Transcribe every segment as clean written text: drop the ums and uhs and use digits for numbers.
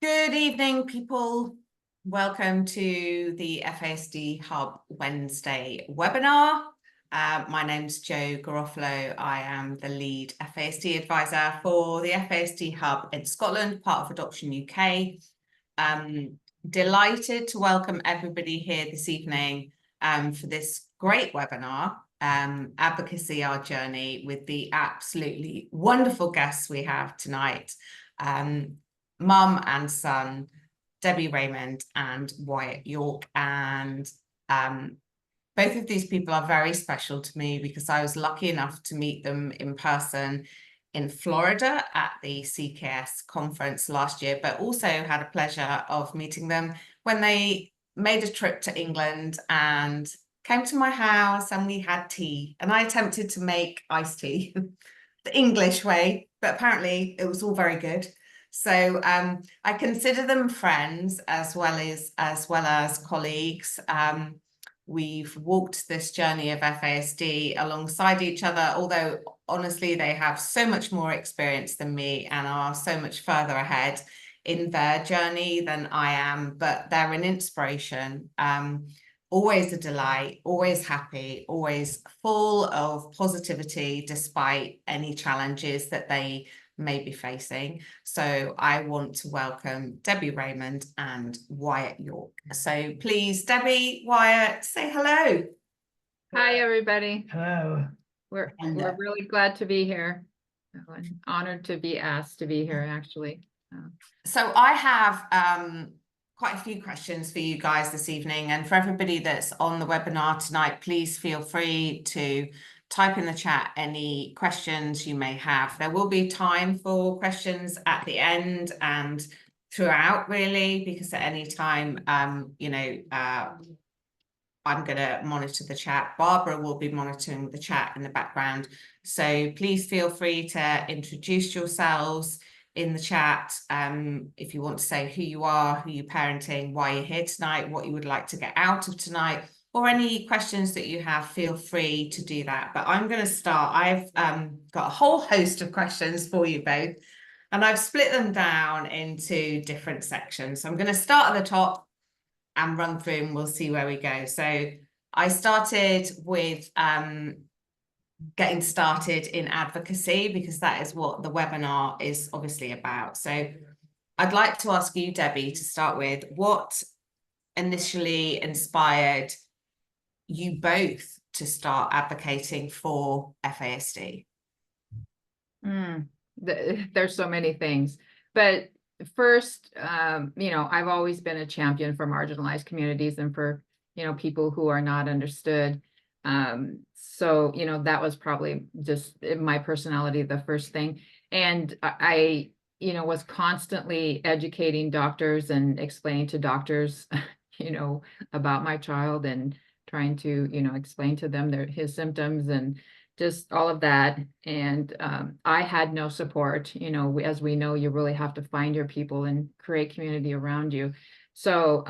Good evening, people. Welcome to the FASD Hub Wednesday webinar. My name's Jo Garofalo. I am the lead FASD advisor for the FASD Hub in Scotland, part of Adoption UK. Delighted to welcome everybody here this evening for this great webinar, Advocacy Our Journey, with the absolutely wonderful guests we have tonight. Mum and son, Debbie Raymond and Wyatt York. And both of these people are very special to me because I was lucky enough to meet them in person in Florida at the CKS conference last year, but also had a pleasure of meeting them when they made a trip to England and came to my house and we had tea. And I attempted to make iced tea the English way, but apparently it was all very good. So I consider them friends as well as colleagues. We've walked this journey of FASD alongside each other, although honestly they have so much more experience than me and are so much further ahead in their journey than I am, but they're an inspiration. Always a delight, always happy, always full of positivity despite any challenges that they may be facing. So I want to welcome Debbie Raymond and Wyatt York. So please, Debbie, Wyatt, say hello. Hi, everybody. Hello. We're really glad to be here. I'm honored to be asked to be here, actually. So I have quite a few questions for you guys this evening, and for everybody that's on the webinar tonight, please feel free to type in the chat any questions you may have. There will be time for questions at the end and throughout, really, because at any time, I'm going to monitor the chat. Barbara will be monitoring the chat in the background. So please feel free to introduce yourselves in the chat. If you want to say who you are, who you're parenting, why you're here tonight, what you would like to get out of tonight, or any questions that you have, feel free to do that. But I'm going to start. I've got a whole host of questions for you both, and I've split them down into different sections. So I'm going to start at the top and run through and we'll see where we go. So I started with getting started in advocacy because that is what the webinar is obviously about. So I'd like to ask you, Debbie, to start with, what initially inspired you both to start advocating for FASD? There's so many things, but first, I've always been a champion for marginalized communities and for, people who are not understood. So, that was probably just in my personality, the first thing. And I was constantly educating doctors and explaining to doctors, about my child and trying to, explain to them his symptoms and just all of that. And I had no support. As we know, you really have to find your people and create community around you. So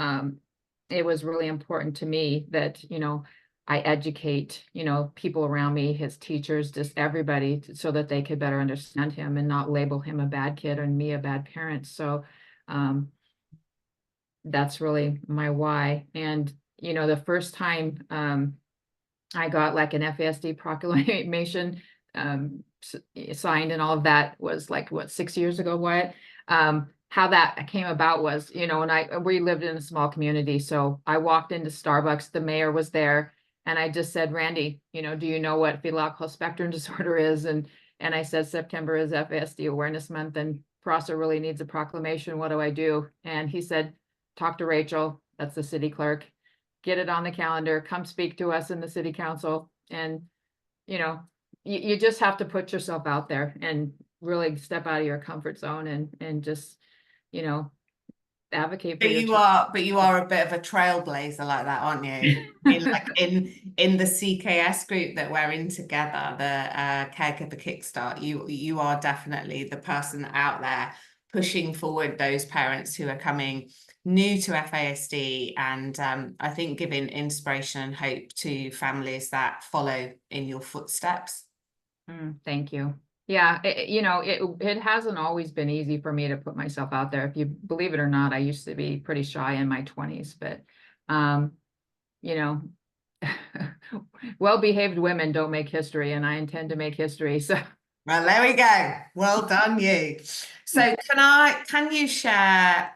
it was really important to me that, I educate, people around me, his teachers, just everybody, so that they could better understand him and not label him a bad kid and me a bad parent. So that's really my why. And the first time I got like an FASD proclamation signed and all of that was like, what, 6 years ago, Wyatt? How that came about was, we lived in a small community. So I walked into Starbucks, the mayor was there, and I just said, Randy, do you know what fetal alcohol spectrum disorder is? And I said, September is FASD Awareness Month and Prosser really needs a proclamation. What do I do? And he said, talk to Rachel, that's the city clerk, get it on the calendar, come speak to us in the city council. And, you just have to put yourself out there and really step out of your comfort zone and just, advocate for but you are a bit of a trailblazer like that, aren't you? in the CKS group that we're in together, the Caregiver Kickstart, you are definitely the person out there pushing forward those parents who are coming new to FASD and I think giving inspiration and hope to families that follow in your footsteps. Thank you. Yeah, it hasn't always been easy for me to put myself out there. If you believe it or not, I used to be pretty shy in my 20s, but you know, well-behaved women don't make history, and I intend to make history. So Well, there we go. Well done, you. So can you share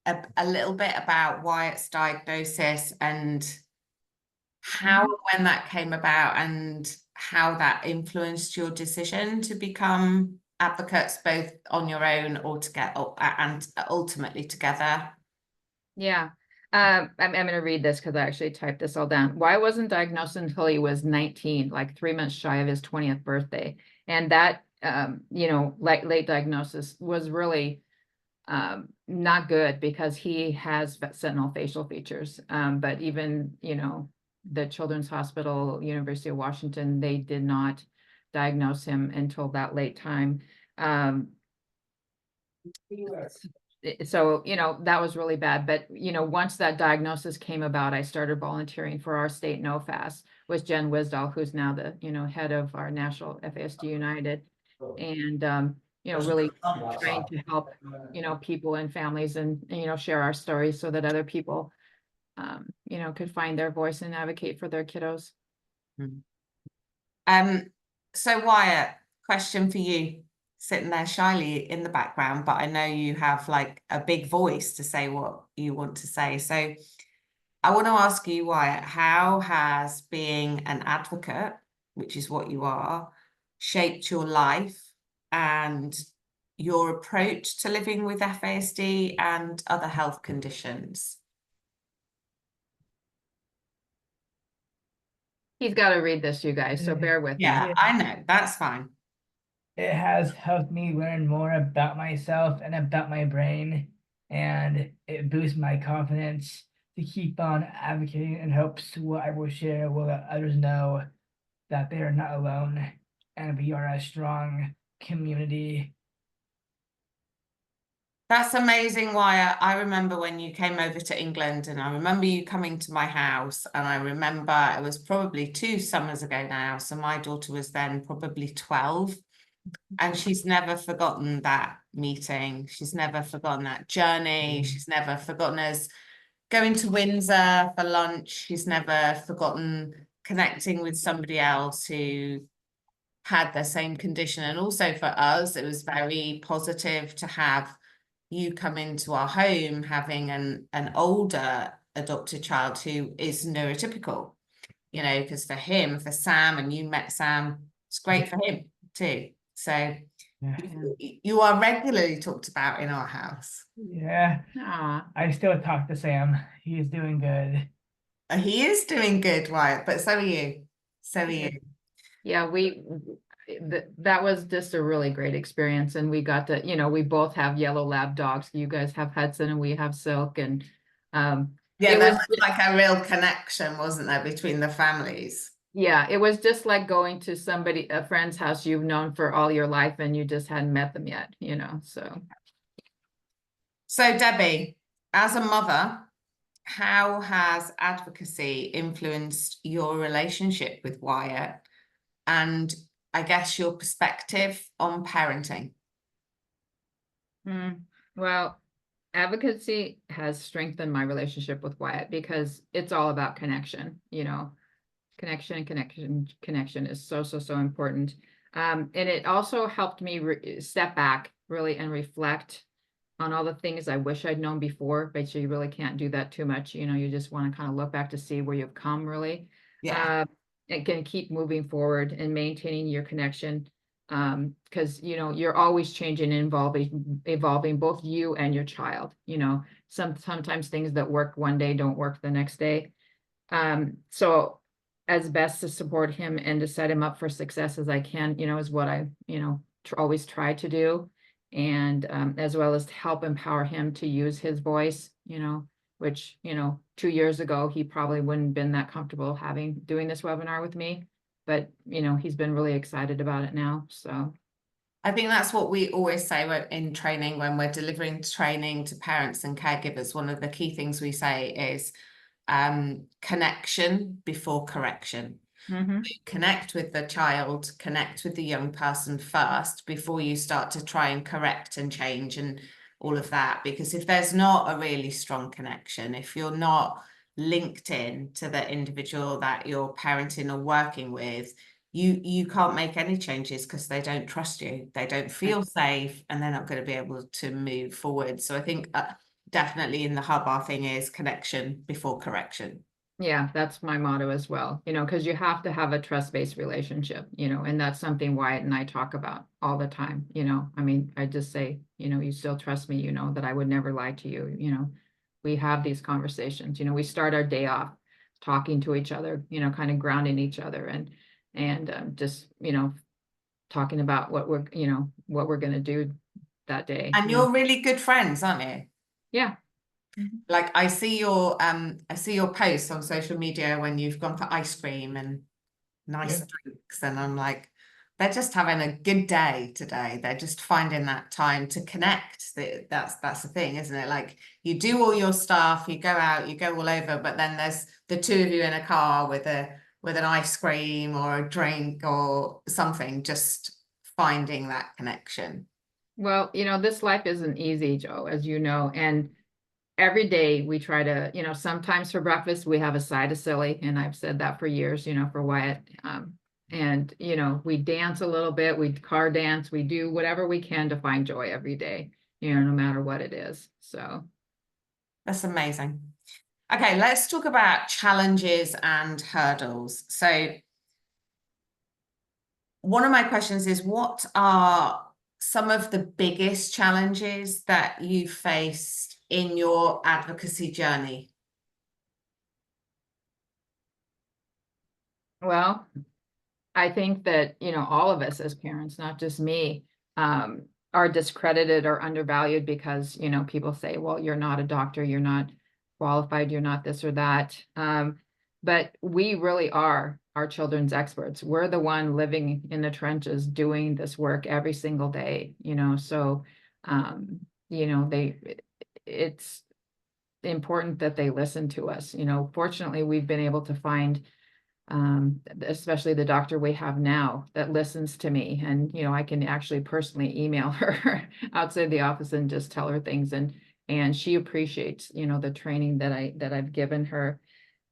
a little bit about Wyatt's diagnosis and how and when that came about and how that influenced your decision to become advocates both on your own or together and ultimately together? yeah. I'm going to read this because I actually typed this all down. Why wasn't diagnosed until he was 19, like 3 months shy of his 20th birthday? And that, late diagnosis was really not good because he has sentinel facial features. But even, the Children's Hospital, University of Washington, they did not diagnose him until that late time. So that was really bad, but once that diagnosis came about, I started volunteering for our state NOFAS with Jen Wisdahl, who's now the head of our national FASD United, and really trying to help people and families, and share our stories so that other people could find their voice and advocate for their kiddos. So Wyatt, question for you, sitting there shyly in the background, but I know you have like a big voice to say what you want to say. So I want to ask you, Wyatt, how has being an advocate, which is what you are, shaped your life and your approach to living with FASD and other health conditions? He's got to read this, you guys, so bear with me. Yeah, I know, that's fine. It has helped me learn more about myself and about my brain, and it boosts my confidence to keep on advocating in hopes what I will share will let others know that they are not alone and we are a strong community. That's amazing, Wyatt. I remember when you came over to England, and I remember you coming to my house, and I remember it was probably 2 summers ago now. So my daughter was then probably 12, and she's never forgotten that meeting. She's never forgotten that journey. She's never forgotten us going to Windsor for lunch. She's never forgotten connecting with somebody else who had the same condition. And also for us, it was very positive to have you come into our home having an older adopted child who is neurotypical, because for him, for Sam, and you met Sam, it's great for him too. So you are regularly talked about in our house. Yeah. Aww. I still talk to Sam. He is doing good. He is doing good, Wyatt, but so are you. So are you. Yeah, that was just a really great experience, and we got to, we both have yellow lab dogs. You guys have Hudson and we have Silk, and yeah, there was like a real connection, wasn't there, between the families? Yeah, it was just like going to a friend's house you've known for all your life and you just hadn't met them yet, So Debbie, as a mother, how has advocacy influenced your relationship with Wyatt, and I guess your perspective on parenting? Well, advocacy has strengthened my relationship with Wyatt because it's all about connection, connection is so important. And it also helped me step back really and reflect on all the things I wish I'd known before, but you really can't do that too much. You just want to kind of look back to see where you've come really. Yeah. And can keep moving forward and maintaining your connection. Because you're always changing and evolving both you and your child. Sometimes things that work one day don't work the next day. So as best to support him and to set him up for success as I can, is what I, always try to do. And as well as to help empower him to use his voice, which, 2 years ago, he probably wouldn't have been that comfortable doing this webinar with me, but, he's been really excited about it now. So I think that's what we always say in training, when we're delivering training to parents and caregivers. One of the key things we say is connection before correction. Mhm. Connect with the child, connect with the young person first before you start to try and correct and change and all of that. Because if there's not a really strong connection, if you're not linked in to the individual that you're parenting or working with, you can't make any changes because they don't trust you, they don't feel safe, and they're not going to be able to move forward. So I think definitely in the hub, our thing is connection before correction. Yeah, that's my motto as well, because you have to have a trust-based relationship, and that's something Wyatt and I talk about all the time, I mean, I just say, you still trust me, that I would never lie to you, we have these conversations, we start our day off talking to each other, kind of grounding each other and just, talking about what we're going to do that day. And you're really good friends, aren't you? Yeah. Like I see your posts on social media when you've gone for ice cream and nice drinks, and I'm like, they're just having a good day today. They're just finding that time to connect. That's the thing, isn't it? Like you do all your stuff, you go out, you go all over, but then there's the two of you in a car with an ice cream or a drink or something, just finding that connection. Well, this life isn't easy, Joe, as you know, and every day we try to, sometimes for breakfast we have a side of silly, and I've said that for years, for Wyatt. And we dance a little bit, we car dance, we do whatever we can to find joy every day, no matter what it is. So that's amazing. Okay, let's talk about challenges and hurdles. So one of my questions is, what are some of the biggest challenges that you faced in your advocacy journey? well, I think that, all of us as parents, not just me, are discredited or undervalued because, people say, well, you're not a doctor, you're not qualified, you're not this or that. But we really are our children's experts. We're the one living in the trenches doing this work every single day, so, it's important that they listen to us. Fortunately, we've been able to find especially the doctor we have now that listens to me, and I can actually personally email her outside the office and just tell her things, and she appreciates the training that I've given her.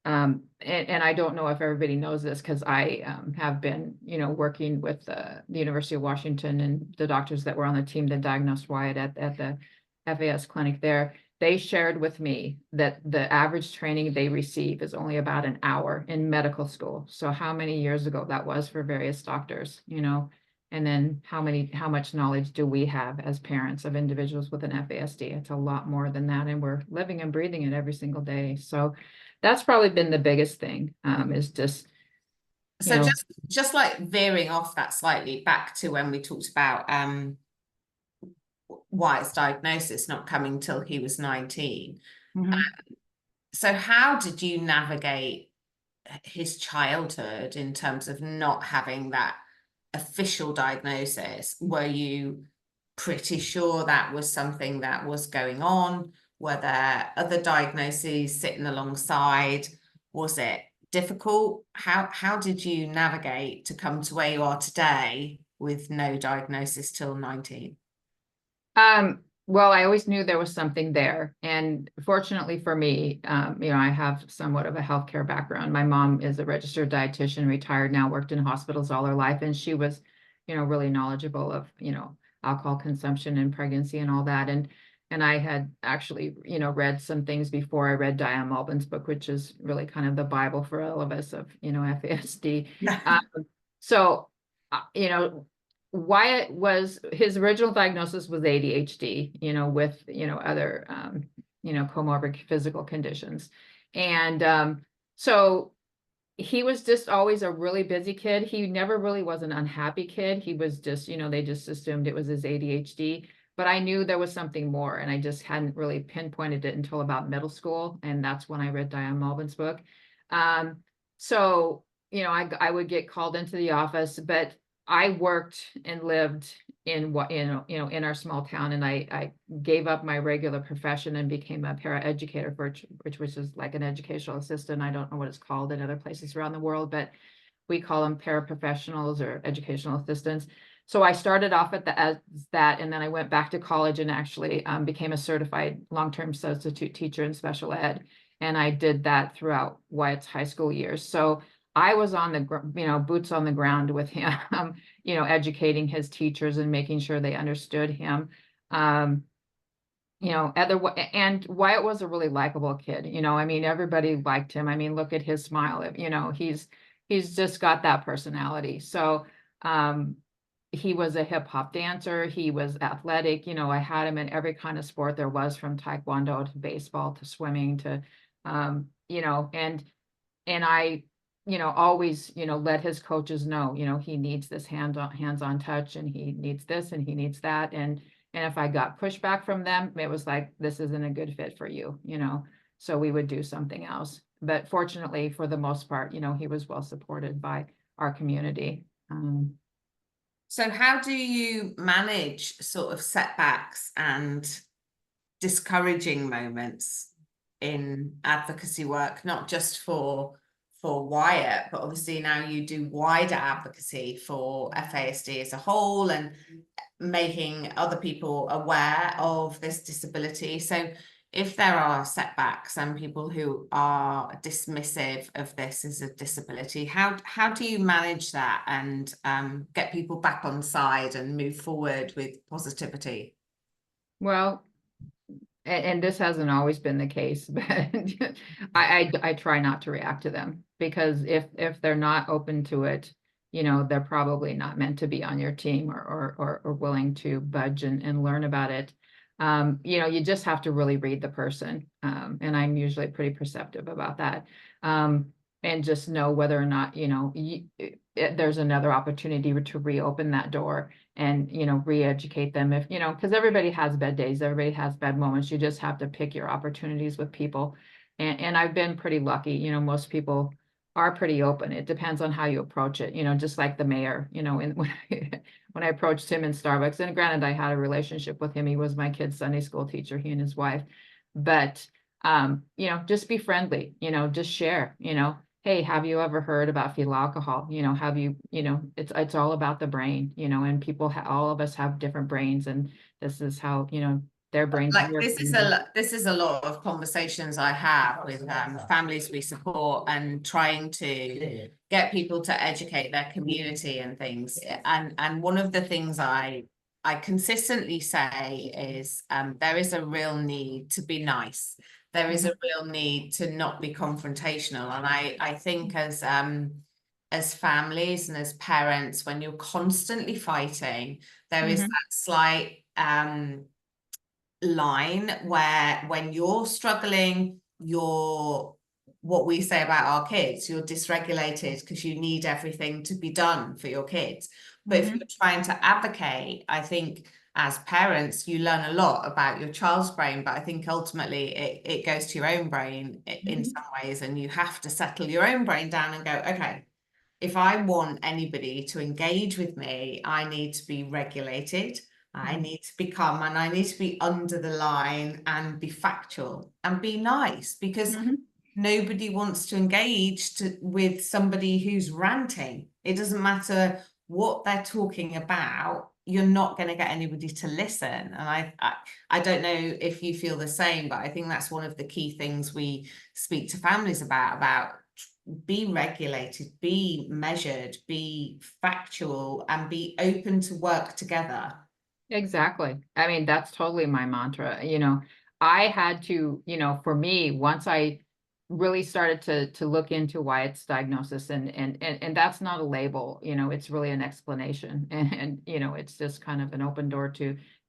And I don't know if everybody knows this, because I have been working with the University of Washington and the doctors that were on the team that diagnosed Wyatt at the FAS clinic there. They shared with me that the average training they receive is only about an hour in medical school. So how many years ago that was for various doctors, and then how much knowledge do we have as parents of individuals with an FASD? It's a lot more than that, and we're living and breathing it every single day. So that's probably been the biggest thing, is just, So just like veering off that slightly back to when we talked about Wyatt's diagnosis not coming till he was 19. So how did you navigate his childhood in terms of not having that official diagnosis? Were you pretty sure that was something that was going on? Were there other diagnoses sitting alongside? Was it difficult? How did you navigate to come to where you are today with no diagnosis till 19? Well, I always knew there was something there. And fortunately for me, I have somewhat of a healthcare background. My mom is a registered dietitian, retired now, worked in hospitals all her life. And she was, really knowledgeable of, alcohol consumption and pregnancy and all that. And I had actually, read some things before I read Diane Mulvan's book, which is really kind of the Bible for all of us of, FASD. So, Wyatt his original diagnosis was ADHD, with, other, comorbid physical conditions. And so he was just always a really busy kid. He never really was an unhappy kid. He was just, they just assumed it was his ADHD. But I knew there was something more, and I just hadn't really pinpointed it until about middle school. And that's when I read Diane Mulvan's book. So, I would get called into the office, but I worked and lived in in our small town, and I gave up my regular profession and became a paraeducator which is like an educational assistant. I don't know what it's called in other places around the world, but we call them paraprofessionals or educational assistants. So I started off as that, and then I went back to college and actually became a certified long-term substitute teacher in special ed. And I did that throughout Wyatt's high school years. So I was on the, boots on the ground with him, educating his teachers and making sure they understood him. And Wyatt was a really likable kid. I mean, everybody liked him. I mean, look at his smile. He's just got that personality. So, he was a hip hop dancer. He was athletic. I had him in every kind of sport there was, from taekwondo to baseball to swimming to, and I, always, let his coaches know, he needs this hands-on touch, and he needs this and he needs that. And if I got pushback from them, it was like, this isn't a good fit for you, so we would do something else. But fortunately, for the most part, he was well supported by our community. So how do you manage sort of setbacks and discouraging moments in advocacy work, not just for Wyatt, but obviously now you do wider advocacy for FASD as a whole, and making other people aware of this disability? So if there are setbacks and people who are dismissive of this as a disability, how do you manage that and get people back on side and move forward with positivity? Well, and this hasn't always been the case, but I try not to react to them, because if they're not open to it, they're probably not meant to be on your team or willing to budge and learn about it. You just have to really read the person. And I'm usually pretty perceptive about that. And just know whether or not, there's another opportunity to reopen that door and, re-educate them, if, because everybody has bad days, everybody has bad moments. You just have to pick your opportunities with people. And I've been pretty lucky, most people are pretty open. It depends on how you approach it, just like the mayor, when I approached him in Starbucks, and granted, I had a relationship with him. He was my kid's Sunday school teacher, he and his wife. But, just be friendly, just share, hey, have you ever heard about fetal alcohol? Have you, it's all about the brain, and people, all of us have different brains, and this is how, their brains like work. this is a lot of conversations I have with families we support, and trying to get people to educate their community and things. And one of the things I consistently say is there is a real need to be nice. There is a real need to not be confrontational. And I think as families and as parents, when you're constantly fighting, there is that slight line where, when you're struggling, you're, what we say about our kids, you're dysregulated because you need everything to be done for your kids. But if you're trying to advocate, I think as parents, you learn a lot about your child's brain, but I think ultimately it goes to your own brain in some ways, and you have to settle your own brain down and go, okay, if I want anybody to engage with me, I need to be regulated. I need to be calm, and I need to be under the line and be factual and be nice, because nobody wants to engage with somebody who's ranting. It doesn't matter what they're talking about. You're not going to get anybody to listen. And I don't know if you feel the same, but I think that's one of the key things we speak to families about be regulated, be measured, be factual, and be open to work together. Exactly. I mean, that's totally my mantra. I had to, for me, once I really started to look into Wyatt's diagnosis, and that's not a label, it's really an explanation. And it's just kind of an open door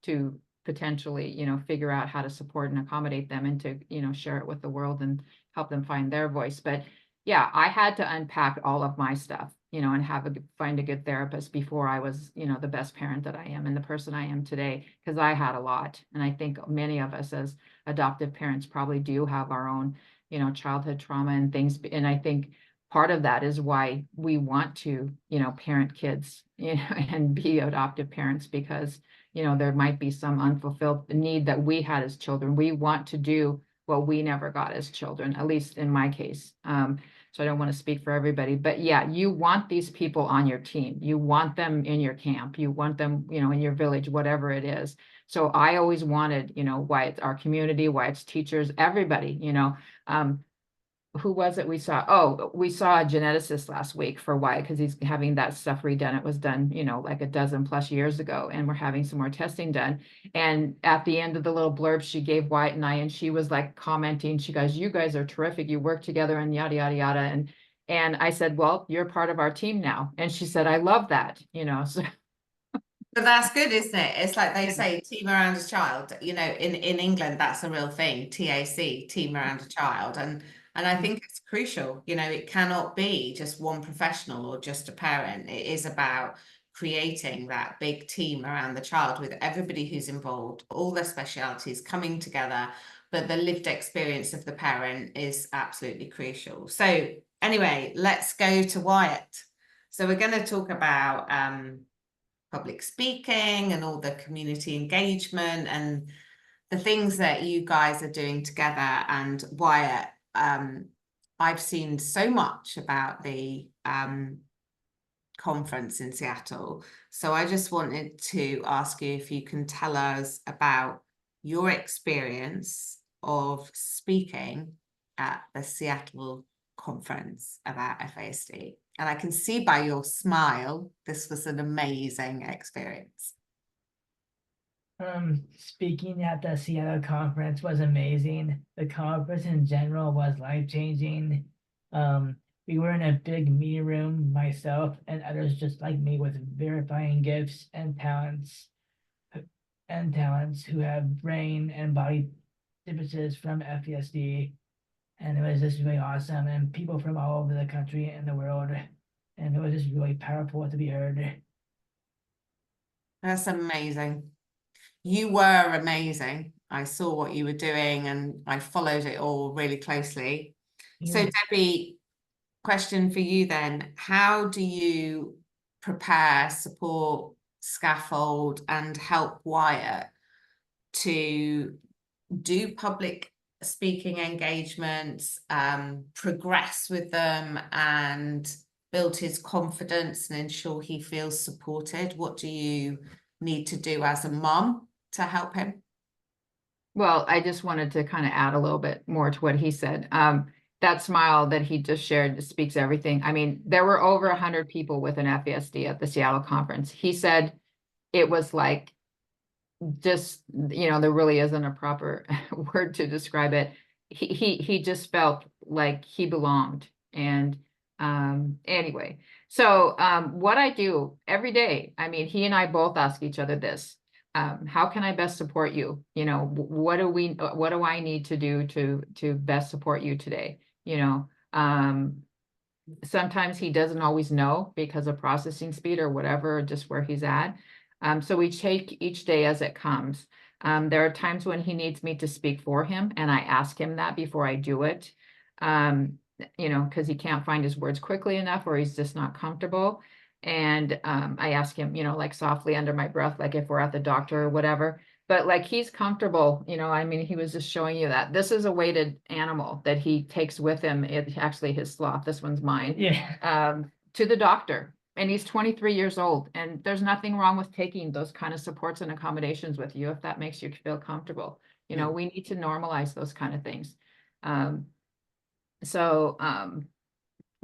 to potentially, figure out how to support and accommodate them, and to, share it with the world and help them find their voice. But yeah, I had to unpack all of my stuff, and find a good therapist before I was, the best parent that I am and the person I am today, because I had a lot. And I think many of us as adoptive parents probably do have our own, childhood trauma and things. And I think part of that is why we want to, parent kids, and be adoptive parents, because, there might be some unfulfilled need that we had as children. We want to do what we never got as children, at least in my case. so I don't want to speak for everybody, but yeah, you want these people on your team. You want them in your camp. You want them, you know, in your village, whatever it is. So I always wanted, you know, Wyatt's our community, Wyatt's teachers, everybody, you know, who was it we saw? Oh, we saw a geneticist last week for Wyatt because he's having that stuff redone. It was done, you know, like a dozen plus years ago, and we're having some more testing done. And at the end of the little blurb she gave Wyatt and I, and she was like commenting, she goes, "You guys are terrific. You work together," and yada, yada, yada. And I said, "Well, you're part of our team now." And she said, "I love that," you know, so. But that's good, isn't it? It's like they say, team around a child. You know, in England, that's a real thing. TAC, team around a child, and I think it's crucial. You know, it cannot be just one professional or just a parent. It is about creating that big team around the child with everybody who's involved, all their specialities coming together. But the lived experience of the parent is absolutely crucial. So anyway, let's go to Wyatt. So we're going to talk about public speaking and all the community engagement and the things that you guys are doing together. And Wyatt, I've seen so much about the conference in Seattle. So I just wanted to ask you if you can tell us about your experience of speaking at the Seattle conference about FASD. And I can see by your smile, this was an amazing experience. Speaking at the Seattle conference was amazing. The conference in general was life-changing. We were in a big meeting room, myself and others just like me with verifying gifts and talents who have brain and body differences from FASD. And it was just really awesome, and people from all over the country and the world, and it was just really powerful to be heard. That's amazing. You were amazing. I saw what you were doing and I followed it all really closely. Yeah. So Debbie, question for you then. How do you prepare, support, scaffold, and help Wyatt to do public speaking engagements, progress with them, and build his confidence and ensure he feels supported? What do you need to do as a mom to help him? Well, I just wanted to kind of add a little bit more to what he said. That smile that he just shared speaks everything. I mean, there were over 100 people with an FASD at the Seattle conference. He said it was like, just, you know, there really isn't a proper word to describe it. He just felt like he belonged. And anyway, so what I do every day, I mean, he and I both ask each other this. How can I best support you? You know, what do I need to do to best support you today? You know, sometimes he doesn't always know because of processing speed or whatever, just where he's at. So we take each day as it comes. There are times when he needs me to speak for him, and I ask him that before I do it. You know, because he can't find his words quickly enough, or he's just not comfortable. And I ask him, you know, like softly under my breath, like if we're at the doctor or whatever. But like he's comfortable, you know, I mean, he was just showing you that this is a weighted animal that he takes with him. It's actually his sloth. This one's mine. Yeah. To the doctor. And he's 23 years old. And there's nothing wrong with taking those kind of supports and accommodations with you if that makes you feel comfortable. You know, we need to normalize those kind of things. While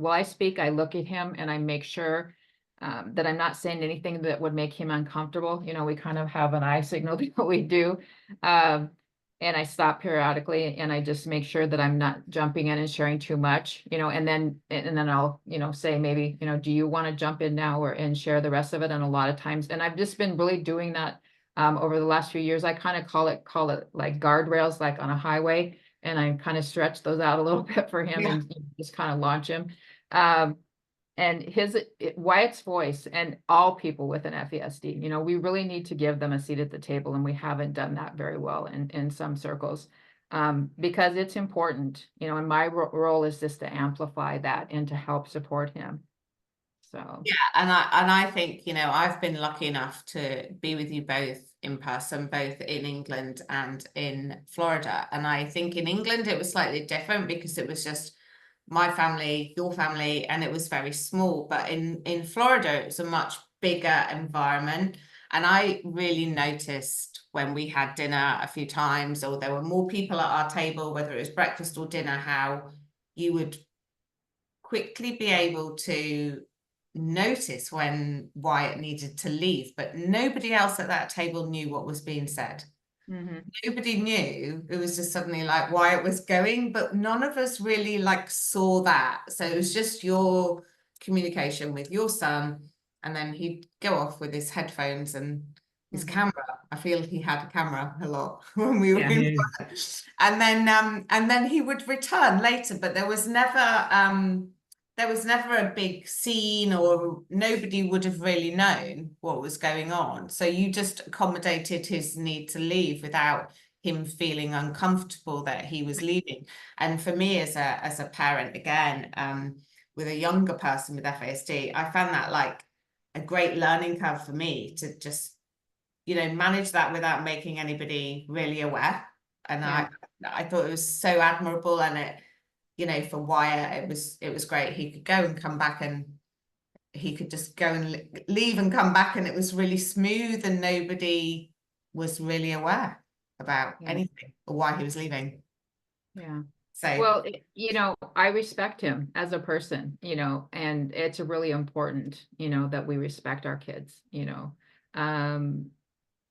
I speak, I look at him and I make sure that I'm not saying anything that would make him uncomfortable. You know, we kind of have an eye signal that we do. And I stop periodically and I just make sure that I'm not jumping in and sharing too much, you know, and then I'll, you know, say maybe, you know, do you want to jump in now and share the rest of it? And a lot of times, and I've just been really doing that over the last few years. I kind of call it like guardrails, like on a highway, and I kind of stretch those out a little bit for him and just kind of launch him. And Wyatt's voice and all people with an FASD, you know, we really need to give them a seat at the table, and we haven't done that very well in some circles, because it's important, you know, and my role is just to amplify that and to help support him. So yeah, and I think, you know, I've been lucky enough to be with you both in person, both in England and in Florida. And I think in England it was slightly different because it was just my family, your family, and it was very small. But in Florida, it was a much bigger environment. And I really noticed when we had dinner a few times, or there were more people at our table, whether it was breakfast or dinner, how you would quickly be able to notice when Wyatt needed to leave, but nobody else at that table knew what was being said. Nobody knew. It was just suddenly like Wyatt was going, but none of us really like saw that. So it was just your communication with your son, and then he'd go off with his headphones and his camera. I feel he had a camera a lot when we were Yeah. in work. And then he would return later, but there was never a big scene, or nobody would have really known what was going on. So you just accommodated his need to leave without him feeling uncomfortable that he was leaving. And for me as a parent, again, with a younger person with FASD, I found that like a great learning curve for me to just, manage that without making anybody really aware. And Yeah. I thought it was so admirable, and it, for Wyatt, it was great. He could go and come back, and he could just go and leave and come back, and it was really smooth, and nobody was really aware about anything or why he was leaving. Yeah. So, well, I respect him as a person, and it's really important, that we respect our kids,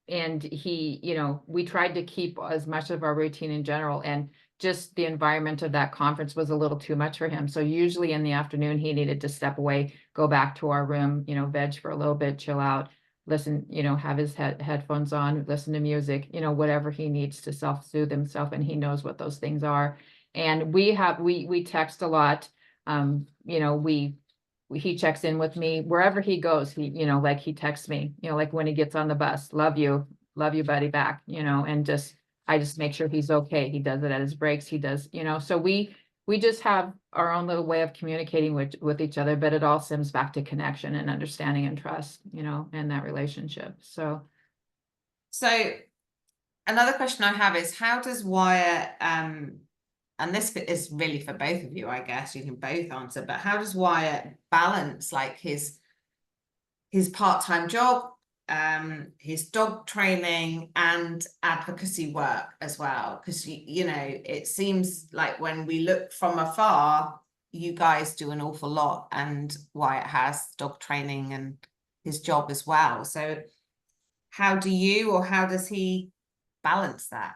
and he, we tried to keep as much of our routine in general, and just the environment of that conference was a little too much for him. So usually in the afternoon, he needed to step away, go back to our room, veg for a little bit, chill out, listen, have his headphones on, listen to music, whatever he needs to self-soothe himself. And he knows what those things are. And we text a lot. He checks in with me wherever he goes. He, like he texts me, like when he gets on the bus, love you, buddy, back, and I just make sure he's okay. He does it at his breaks. He does, so we just have our own little way of communicating with each other, but it all stems back to connection and understanding and trust, and that relationship. So another question I have is, how does Wyatt, and this is really for both of you, I guess you can both answer, but how does Wyatt balance like his part-time job, his dog training, and advocacy work as well? Because it seems like when we look from afar, you guys do an awful lot, and Wyatt has dog training and his job as well. So how does he balance that?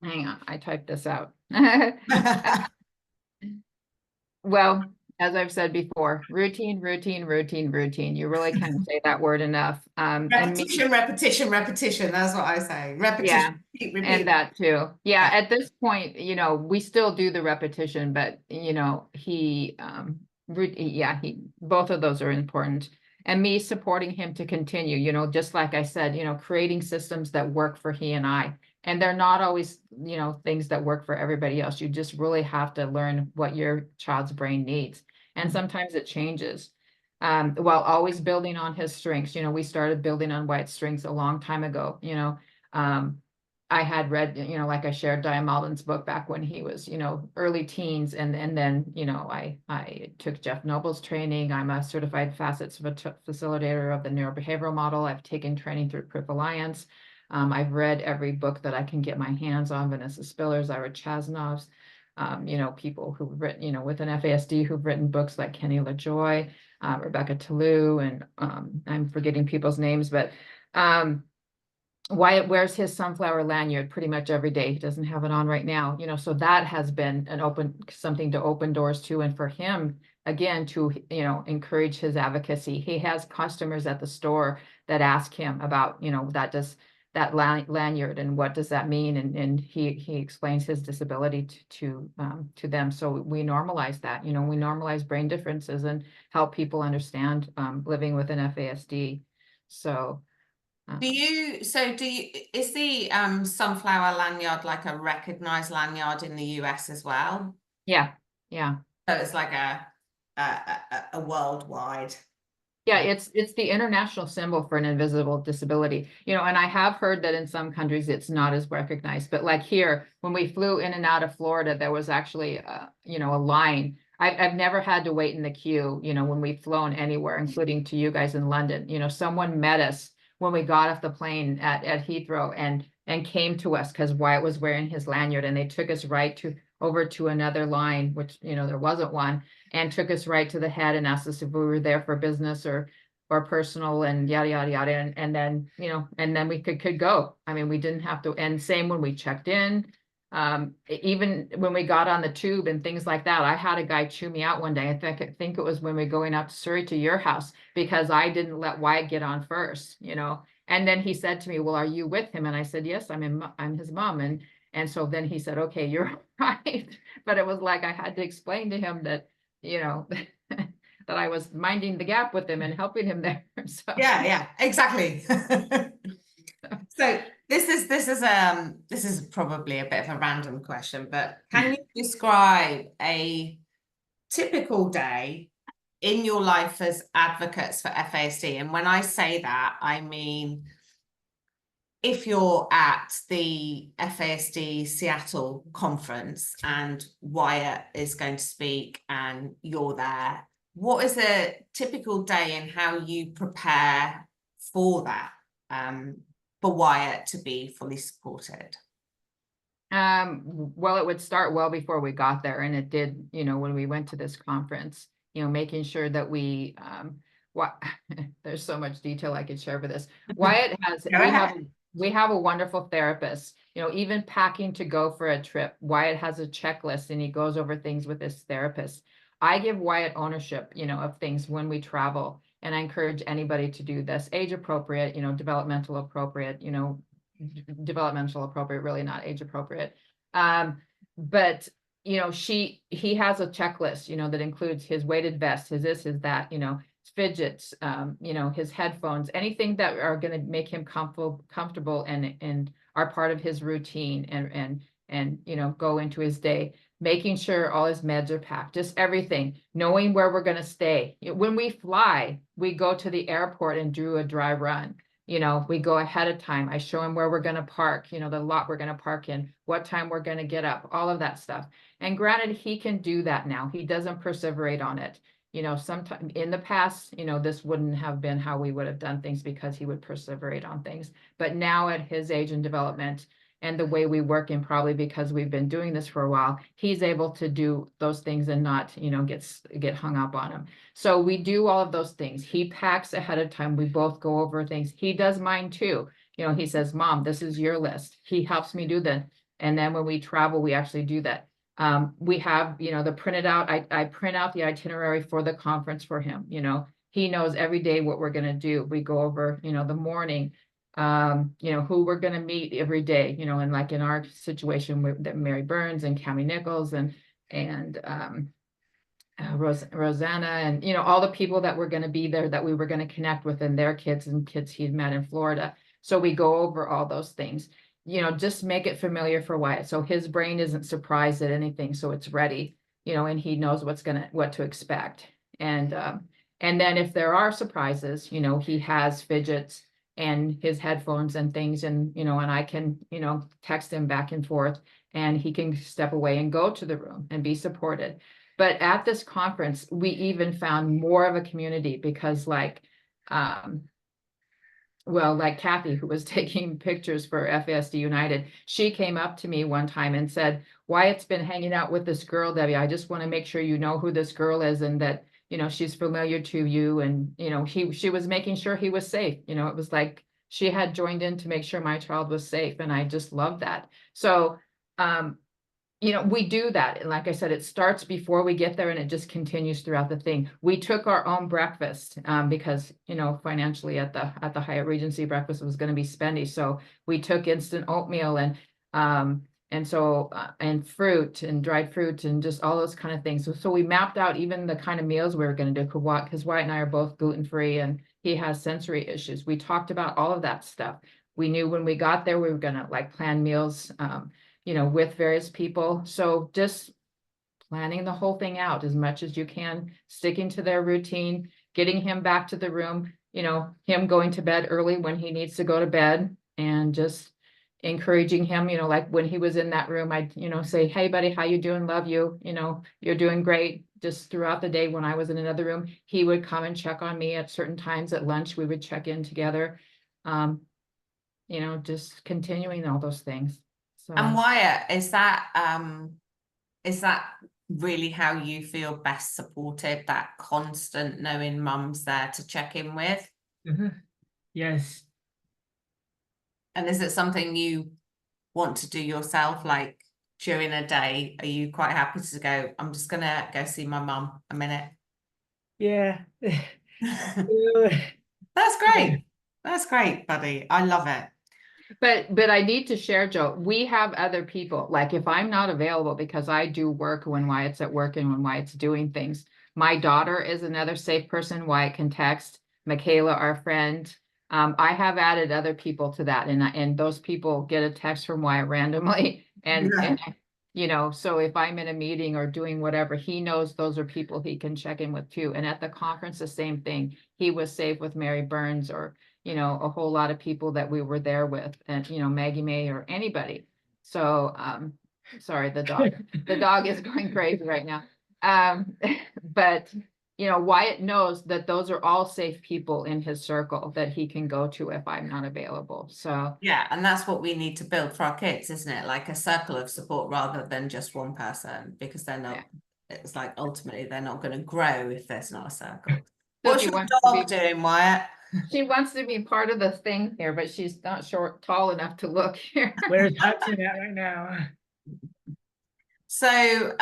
hang on, I typed this out. Well, as I've said before, routine. You really can't say that word enough. Repetition. That's what I say. Repetition. Yeah, repeat. and that too. Yeah, at this point, we still do the repetition, but he both of those are important. And me supporting him to continue, just like I said, creating systems that work for he and I. And they're not always, things that work for everybody else. You just really have to learn what your child's brain needs. And sometimes it changes. While always building on his strengths. We started building on Wyatt's strengths a long time ago. I had read, like I shared Diane Malden's book back when he was, early teens. And then, I took Jeff Noble's training. I'm a certified facets facilitator of the neurobehavioral model. I've taken training through Proof Alliance. I've read every book that I can get my hands on, Vanessa Spiller's, Ira Chasnov's, people who've written, with an FASD who've written books like Kenny LaJoy, Rebecca Toulouse, and I'm forgetting people's names, but Wyatt wears his sunflower lanyard pretty much every day. He doesn't have it on right now, so that has been something to open doors to. And for him, again, to, encourage his advocacy. He has customers at the store that ask him about, that lanyard and what does that mean, and he explains his disability to them. So we normalize that, we normalize brain differences and help people understand living with an FASD. So is the sunflower lanyard like a recognized lanyard in the US as well? Yeah. So it's like a worldwide. Yeah, it's the international symbol for an invisible disability, you know, and I have heard that in some countries it's not as recognized, but like here, when we flew in and out of Florida, there was actually you know, a line. I've never had to wait in the queue, you know, when we've flown anywhere, including to you guys in London. You know, someone met us when we got off the plane at Heathrow and came to us because Wyatt was wearing his lanyard, and they took us right to over to another line, which, you know, there wasn't one, and took us right to the head and asked us if we were there for business or personal and yada yada yada, and then, you know, and then we could go. I mean, we didn't have to. And same when we checked in, even when we got on the tube and things like that. I had a guy chew me out one day. I think it was when we were going out to Surrey to your house, because I didn't let Wyatt get on first, you know. And then he said to me, well, are you with him? And I said, yes, I'm his mom. And so then he said, okay, you're right. But it was like I had to explain to him that, you know, that I was minding the gap with him and helping him there. So Yeah, exactly. So this is probably a bit of a random question, but can you describe a typical day in your life as advocates for FASD? And when I say that, I mean, if you're at the FASD Seattle conference and Wyatt is going to speak and you're there, what is a typical day and how you prepare for that, for Wyatt to be fully supported? well, it would start well before we got there, and it did, you know, when we went to this conference, you know, making sure that we what there's so much detail I could share for this. Wyatt has we have a wonderful therapist, you know, even packing to go for a trip. Wyatt has a checklist and he goes over things with his therapist. I give Wyatt ownership, you know, of things when we travel, and I encourage anybody to do this. Age appropriate, you know, developmental appropriate, you know, developmental appropriate, really not age appropriate. But you know, he has a checklist, you know, that includes his weighted vest, his this, his that, you know, fidgets, you know, his headphones, anything that are going to make him comfortable and are part of his routine and you know, go into his day, making sure all his meds are packed, just everything, knowing where we're going to stay. When we fly, we go to the airport and do a dry run. You know, we go ahead of time. I show him where we're going to park, you know, the lot we're going to park in, what time we're going to get up, all of that stuff. And granted, he can do that now. He doesn't perseverate on it. You know, sometime in the past, you know, this wouldn't have been how we would have done things because he would perseverate on things. But now at his age and development and the way we work, and probably because we've been doing this for a while, he's able to do those things and not, you know, get hung up on them. So we do all of those things. He packs ahead of time. We both go over things. He does mine too. You know, he says, Mom, this is your list. He helps me do that. And then when we travel, we actually do that. We have, you know, the printed out, I print out the itinerary for the conference for him. You know, he knows every day what we're going to do. We go over, you know, the morning, you know, who we're going to meet every day, you know, and like in our situation with Mary Burns and Cami Nichols and Rosanna and, you know, all the people that were going to be there that we were going to connect with, and their kids and kids he'd met in Florida. So we go over all those things, you know, just make it familiar for Wyatt. So his brain isn't surprised at anything. So it's ready, you know, and he knows what to expect. And then if there are surprises, you know, he has fidgets and his headphones and things, and, you know, and I can, you know, text him back and forth, and he can step away and go to the room and be supported. But at this conference, we even found more of a community because like, well, like Kathy, who was taking pictures for FASD United, she came up to me one time and said, Wyatt's been hanging out with this girl, Debbie. I just want to make sure you know who this girl is and that, you know, she's familiar to you. And, you know, she was making sure he was safe. You know, it was like she had joined in to make sure my child was safe. And I just loved that. So, you know, we do that. And like I said, it starts before we get there and it just continues throughout the thing. We took our own breakfast because, you know, financially at the Hyatt Regency breakfast was going to be spendy. So we took instant oatmeal and fruit and dried fruit and just all those kind of things. So we mapped out even the kind of meals we were going to do because Wyatt and I are both gluten-free and he has sensory issues. We talked about all of that stuff. We knew when we got there, we were going to like plan meals, you know, with various people. So just planning the whole thing out as much as you can, sticking to their routine, getting him back to the room, you know, him going to bed early when he needs to go to bed, and just encouraging him, you know, like when he was in that room, I'd, you know, say, hey buddy, how you doing? Love you. You know, you're doing great. Just throughout the day, when I was in another room, he would come and check on me at certain times. At lunch, we would check in together. You know, just continuing all those things. So, And Wyatt, is that really how you feel best supported, that constant knowing mum's there to check in with? Yes. And is it something you want to do yourself, like during a day? Are you quite happy to go, I'm just gonna go see my mum a minute? Yeah. That's great. That's great, buddy. I love it. but I need to share, Joe, we have other people, like if I'm not available, because I do work when Wyatt's at work and when Wyatt's doing things, my daughter is another safe person Wyatt can text. Michaela, our friend, I have added other people to that, and those people get a text from Wyatt randomly, and you know, so if I'm in a meeting or doing whatever, he knows those are people he can check in with too. And at the conference, the same thing. He was safe with Mary Burns, or, you know, a whole lot of people that we were there with, and, you know, Maggie May or anybody. So, sorry, the dog is going crazy right now. But, you know, Wyatt knows that those are all safe people in his circle that he can go to if I'm not available. So, yeah, and that's what we need to build for our kids, isn't it? Like a circle of support rather than just one person, because they're not, it's like ultimately they're not going to grow if there's not a circle. What's your dog doing, Wyatt? She wants to be part of the thing here, but she's not tall enough to look here. Where's Hudson at right now? So,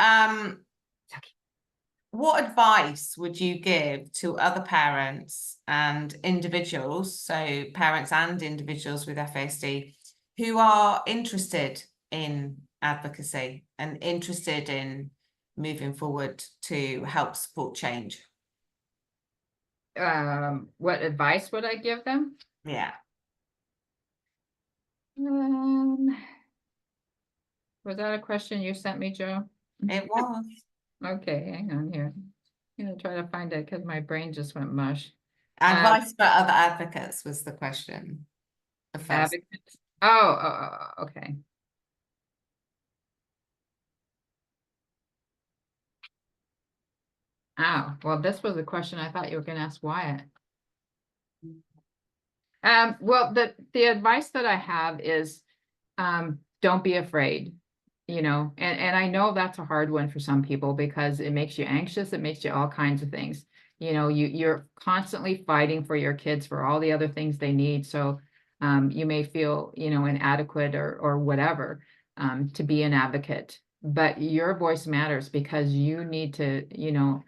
what advice would you give to other parents and individuals, so parents and individuals with FASD, who are interested in advocacy and interested in moving forward to help support change? What advice would I give them? Yeah. Was that a question you sent me, Joe? It was. Okay, hang on here. I'm gonna try to find it because my brain just went mush. Advice for other advocates was the question. The first. Advocates. Oh, okay. Oh, well, this was a question I thought you were gonna ask Wyatt. Well, the advice that I have is, don't be afraid, you know, and I know that's a hard one for some people because it makes you anxious. It makes you all kinds of things. You know, you're constantly fighting for your kids for all the other things they need. So, you may feel, you know, inadequate or whatever, to be an advocate, but your voice matters because you need to, you know,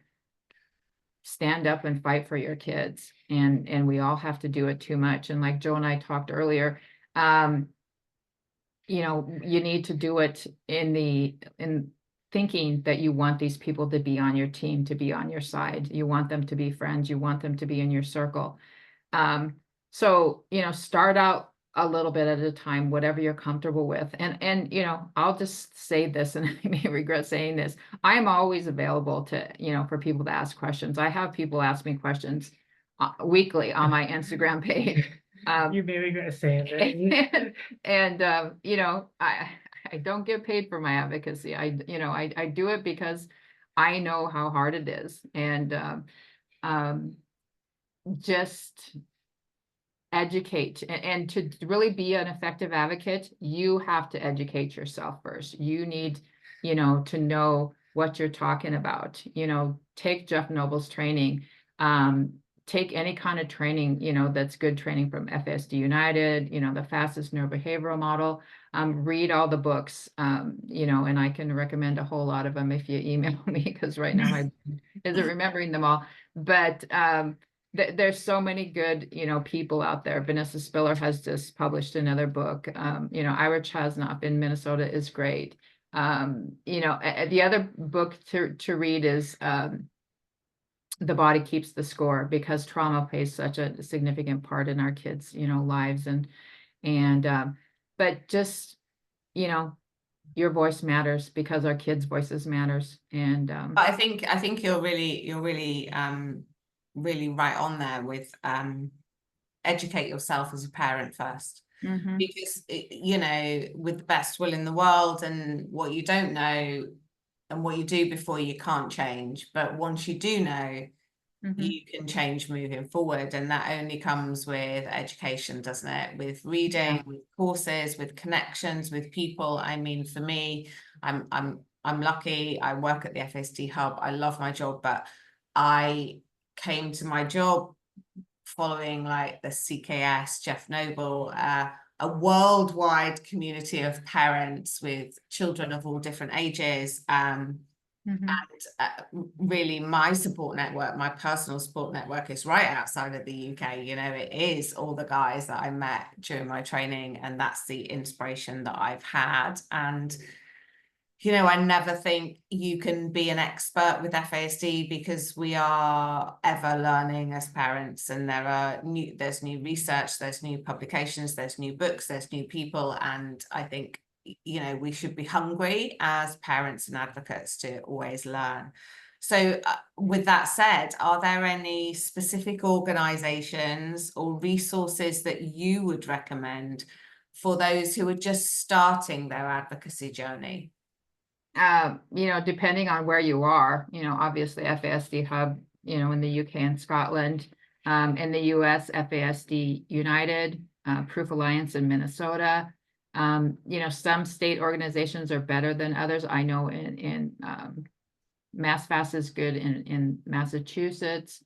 stand up and fight for your kids, and we all have to do it too much. And like Joe and I talked earlier, you know, you need to do it in thinking that you want these people to be on your team, to be on your side. You want them to be friends. You want them to be in your circle. So, you know, start out a little bit at a time, whatever you're comfortable with. And, you know, I'll just say this, and I may regret saying this. I'm always available to, you know, for people to ask questions. I have people ask me questions weekly on my Instagram page. You may regret saying that. And you know, I don't get paid for my advocacy. You know, I do it because I know how hard it is. And just educate, and to really be an effective advocate, you have to educate yourself first. You need, you know, to know what you're talking about. You know, take Jeff Noble's training, take any kind of training, you know, that's good training from FASD United, you know, the fastest neurobehavioral model, read all the books, you know, and I can recommend a whole lot of them if you email me, because right now I isn't remembering them all. But there's so many good, you know, people out there. Vanessa Spiller has just published another book. You know, Ira Chasnoff in Minnesota is great. You know, the other book to read is The Body Keeps the Score, because trauma plays such a significant part in our kids, you know, lives. But just, you know, your voice matters because our kids' voices matters. And I think you're really really right on there with educate yourself as a parent first. Mhm. Because, you know, with the best will in the world, and what you don't know and what you do before, you can't change. But once you do know, Mhm. you can change moving forward. And that only comes with education, doesn't it? With reading, with courses, with connections, with people. I mean, for me, I'm lucky. I work at the FASD Hub. I love my job, but I came to my job following like the CKS, Jeff Noble, a worldwide community of parents with children of all different ages. Mhm. Really, my support network, my personal support network, is right outside of the UK. You know, it is all the guys that I met during my training, and that's the inspiration that I've had. And you know, I never think you can be an expert with FASD, because we are ever learning as parents, and there's new research, there's new publications, there's new books, there's new people. And I think, you know, we should be hungry as parents and advocates to always learn. So with that said, are there any specific organizations or resources that you would recommend for those who are just starting their advocacy journey? You know, depending on where you are, you know, obviously FASD Hub, you know, in the UK and Scotland, in the US, FASD United, Proof Alliance in Minnesota. You know, some state organizations are better than others. I know in MassFast is good in Massachusetts.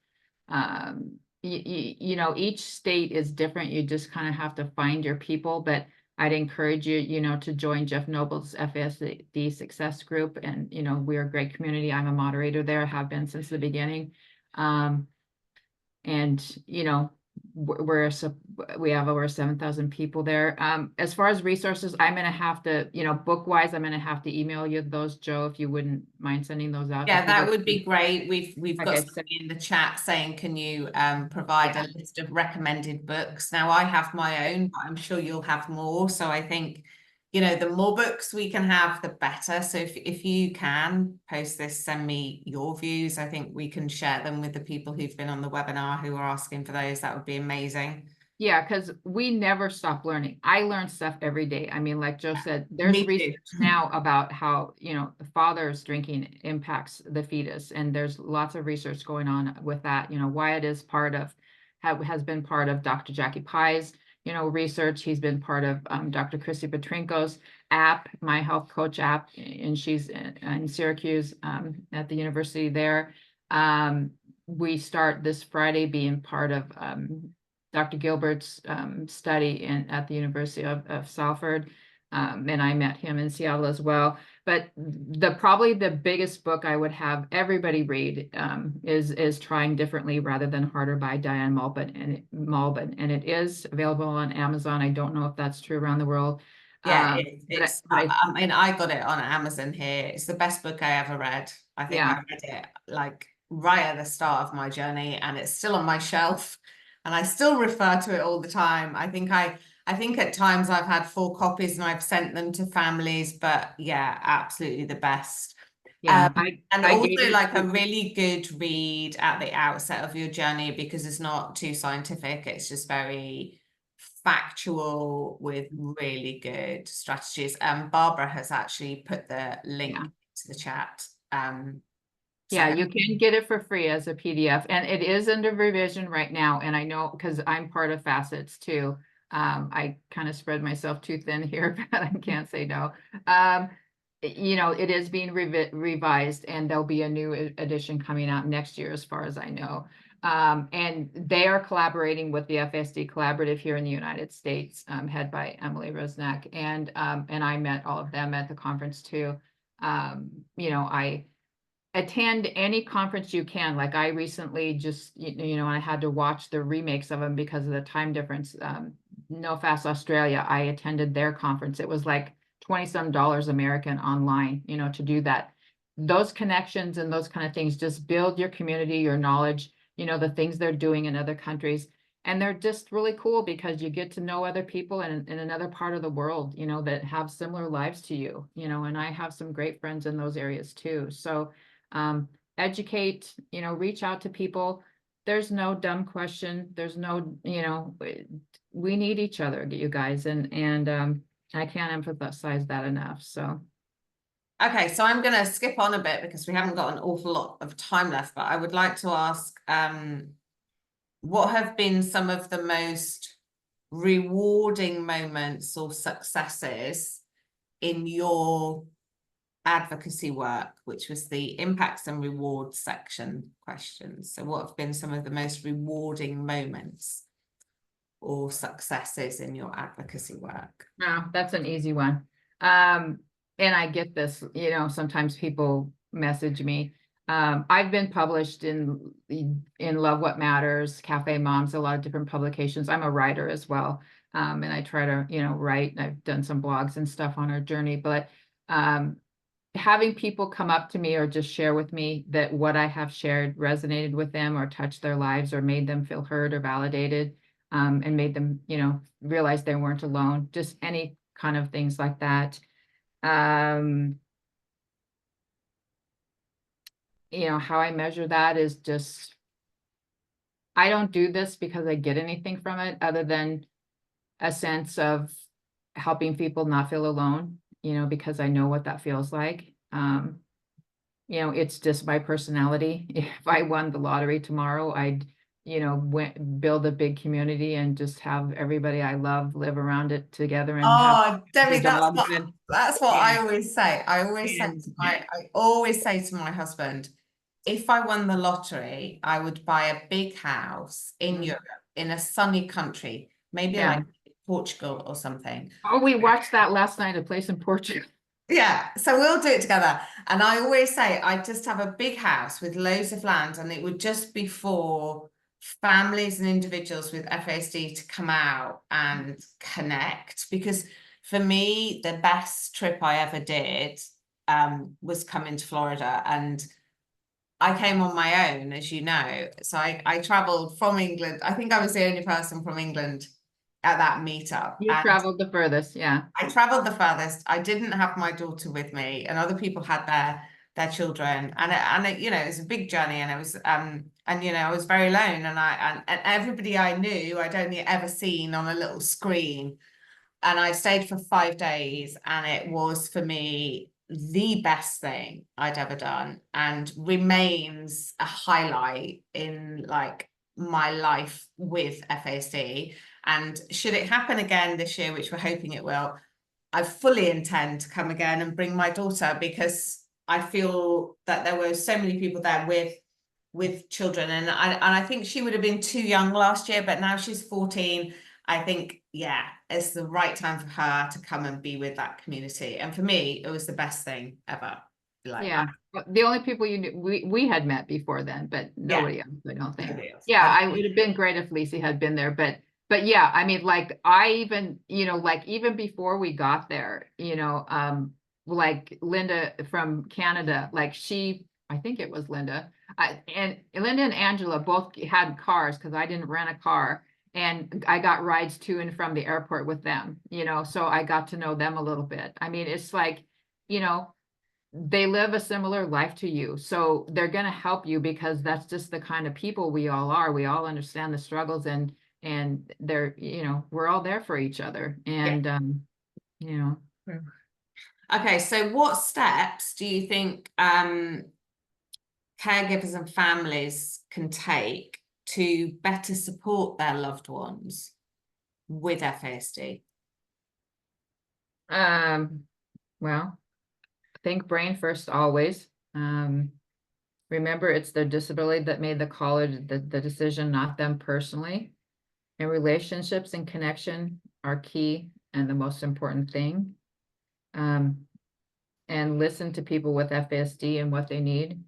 You know, each state is different. You just kind of have to find your people, but I'd encourage you, you know, to join Jeff Noble's FASD Success Group. And, you know, we're a great community. I'm a moderator there, have been since the beginning. And, you know, we have over 7,000 people there. As far as resources, I'm going to have to, you know, book wise, I'm going to have to email you those, Joe, if you wouldn't mind sending those out. Yeah, that would be great. We've Like got I somebody said, in the chat saying, can you provide Yeah. a list of recommended books? Now, I have my own, but I'm sure you'll have more. So I think, you know, the more books we can have, the better. So if you can post this, send me your views. I think we can share them with the people who've been on the webinar who are asking for those. That would be amazing. Yeah, because we never stop learning. I learn stuff every day. I mean, like Joe said, there's Me too. research now about how, you know, the father's drinking impacts the fetus. And there's lots of research going on with that. You know, Wyatt is has been part of Dr. Jackie Pye's, you know, research. He's been part of Dr. Chrissy Petrinko's app, My Health Coach app, and she's in Syracuse at the university there. We start this Friday being part of Dr. Gilbert's study at the University of Salford, and I met him in Seattle as well. But probably the biggest book I would have everybody read is Trying Differently Rather Than Harder by Diane Malbin, and it is available on Amazon. I don't know if that's true around the world. Yeah, I mean, I got it on Amazon here. It's the best book I ever read. I think I read it like right at the start of my journey, and it's still on my shelf, and I still refer to it all the time. I think at times I've had 4 copies and I've sent them to families, but yeah, absolutely the best. yeah, And I also gave it like a to, really good read at the outset of your journey, because it's not too scientific. It's just very factual with really good strategies. Barbara has actually put the link yeah. to the chat. Yeah, So you can get it for free as a PDF, and it is under revision right now. And I know because I'm part of Facets too. I kind of spread myself too thin here, but I can't say no. You know, it is being revised, and there'll be a new edition coming out next year, as far as I know. And they are collaborating with the FSD Collaborative here in the United States, head by Emily Rosnack, and I met all of them at the conference too. You know, I attend any conference you can. Like I recently just, you know, I had to watch the remakes of them because of the time difference. No Fast Australia, I attended their conference. It was like 20 some dollars American online, you know, to do that. Those connections and those kind of things just build your community, your knowledge, you know, the things they're doing in other countries. And they're just really cool because you get to know other people in another part of the world, you know, that have similar lives to you, you know, and I have some great friends in those areas too. So educate, you know, reach out to people. there's no dumb question. There's no, we need each other, you guys, and I can't emphasize that enough. So. Okay, so I'm going to skip on a bit because we haven't got an awful lot of time left, but I would like to ask, what have been some of the most rewarding moments or successes in your advocacy work, which was the impacts and rewards section questions? So what have been some of the most rewarding moments or successes in your advocacy work? No, that's an easy one. And I get this, sometimes people message me. I've been published in Love What Matters, Cafe Moms, a lot of different publications. I'm a writer as well. And I try to, write, and I've done some blogs and stuff on our journey, but having people come up to me or just share with me that what I have shared resonated with them or touched their lives or made them feel heard or validated, and made them, realize they weren't alone, just any kind of things like that. How I measure that is just, I don't do this because I get anything from it other than a sense of helping people not feel alone, because I know what that feels like. It's just my personality. If I won the lottery tomorrow, I'd, build a big community and just have everybody I love live around it together. And Debbie, that's what yeah. I always say. I always say to my husband, if I won the lottery, I would buy a big house in Europe, in a sunny country, maybe like Portugal or something. Oh, we watched that last night, A Place in Portugal. Yeah, so we'll do it together. And I always say I just have a big house with loads of land, and it would just be for families and individuals with FASD to come out and connect. Because for me, the best trip I ever did was coming to Florida, and I came on my own, as you know. So I traveled from England. I think I was the only person from England at that meetup. You traveled the furthest, yeah. I traveled the furthest. I didn't have my daughter with me, and other people had their children, and it, it was a big journey, and it was and I was very alone, and everybody I knew I'd only ever seen on a little screen, and I stayed for 5 days, and it was for me the best thing I'd ever done, and remains a highlight in like my life with FASD. And should it happen again this year, which we're hoping it will, I fully intend to come again and bring my daughter, because I feel that there were so many people there with children, and I think she would have been too young last year, but now she's 14. I think, yeah, it's the right time for her to come and be with that community. And for me, it was the best thing ever. The only people you knew, we had met before then, but nobody else, I don't think. It would have been great if Lisa had been there, but yeah, I mean, like I even, even before we got there, like Linda from Canada, like I think it was Linda, and Linda and Angela both had cars because I didn't rent a car, and I got rides to and from the airport with them, so I got to know them a little bit. I mean, it's like, they live a similar life to you, so they're going to help you because that's just the kind of people we all are. We all understand the struggles, and they're, we're all there for each other, and Okay, so what steps do you think caregivers and families can take to better support their loved ones with FASD? Well, think brain first always. Remember, it's their disability that made the college the decision, not them personally. And relationships and connection are key and the most important thing. And listen to people with FASD and what they need,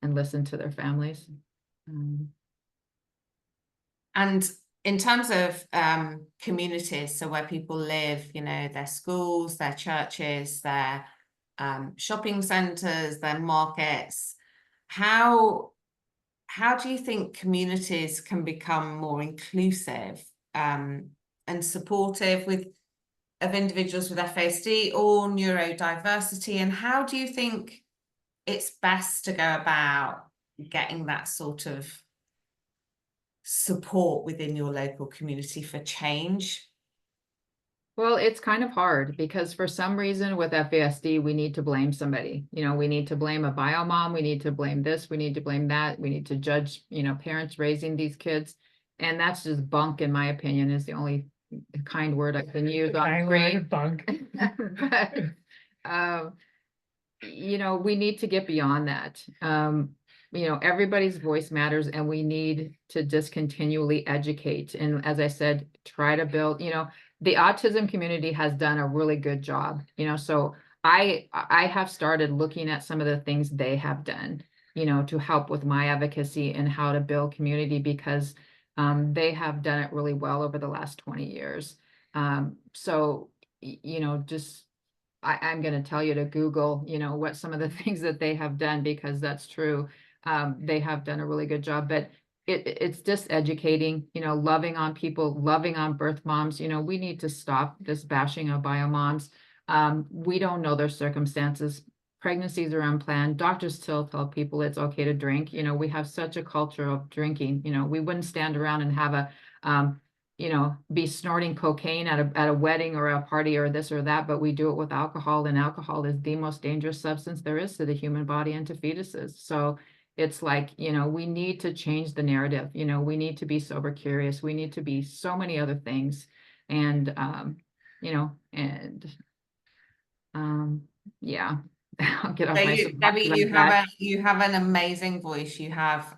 and listen to their families. And in terms of communities, so where people live, their schools, their churches, their shopping centers, their markets, how do you think communities can become more inclusive and supportive of individuals with FASD or neurodiversity? And how do you think it's best to go about getting that sort of support within your local community for change? Well, it's kind of hard because for some reason with FASD, we need to blame somebody. You know, we need to blame a bio mom. We need to blame this. We need to blame that. We need to judge, you know, parents raising these kids. And that's just bunk, in my opinion, is the only kind word I can use on Kind screen. word, bunk. But, you know, we need to get beyond that. You know, everybody's voice matters, and we need to just continually educate. And as I said, try to build, you know, the autism community has done a really good job, you know, so I have started looking at some of the things they have done, you know, to help with my advocacy and how to build community, because they have done it really well over the last 20 years. So, you know, just I'm going to tell you to Google, you know, what some of the things that they have done, because that's true. They have done a really good job, but it's just educating, you know, loving on people, loving on birth moms. You know, we need to stop this bashing of bio moms. We don't know their circumstances. Pregnancies are unplanned. Doctors still tell people it's okay to drink. You know, we have such a culture of drinking. You know, we wouldn't stand around and have a, you know, be snorting cocaine at a wedding or a party or this or that, but we do it with alcohol, and alcohol is the most dangerous substance there is to the human body and to fetuses. So it's like, you know, we need to change the narrative. You know, we need to be sober curious. We need to be so many other things. And, you know, and, yeah, I'll get off So my you, soapbox Debbie, about you have an amazing voice. You have